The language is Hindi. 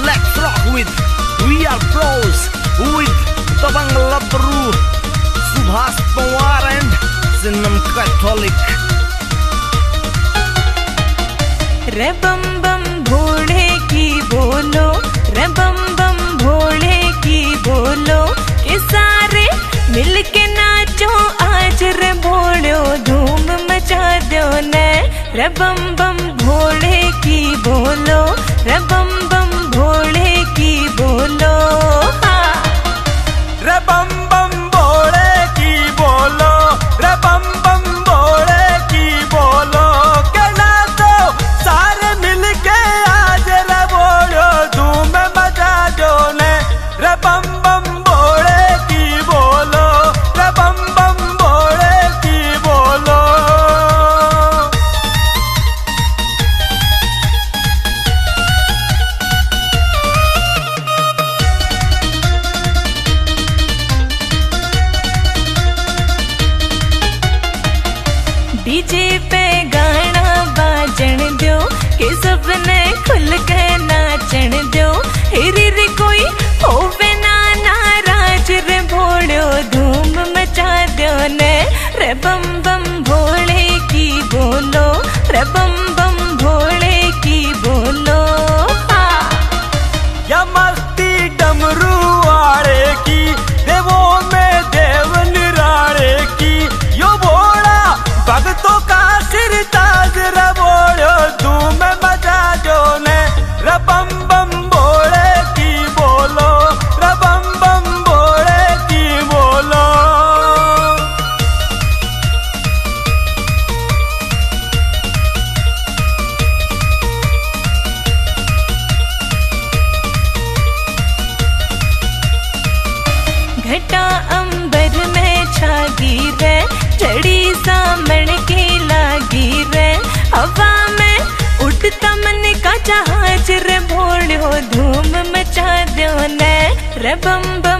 let's rock with We Are Bros with Tabang Labru, Subhas Pawar and Sinam Catholic. रे बम बम भोले की बोलो, रे बम बम भोले की बोलो, के सारे मिलके नाचो आज रे भोलो, धूम मचा दो ने। रे बम बम भोले की बोलो, रे बम बम भोले की बोलो, हाँ। रे बम बम भोले की बोलो, रे बम बम भोले की बोलो, के नाचो सारे मिलके आज रे भोलो, धूम मचा दो ने। रे बम बम भोले की बोलो, रे बम बम भोले की बोलो। डीजे पे गाना बाजन दो, के सबने खुल के नाचन दो। हिरी रे कोई होवे ना नाराज रे भोलो, धूम मचा दो ने। रे बम बम भोले की बोलो, रे बम बम भोले की बोलो, हाँ। या मस्ती डमरू वाले की, देवों में देव निराले की, यो भोला भक्तों का सिर ताज रे भोलो, धूम मचा दो ने। रे बम बम भोले की बोलो, रे बम बम भोले की बोलो। घटा अंबर में छागी रे, चढ़ी सामण की लागी रे। हवा में उड़ता मन का जहाज रे भोलो, धूम मचा दो ने। रे बम बम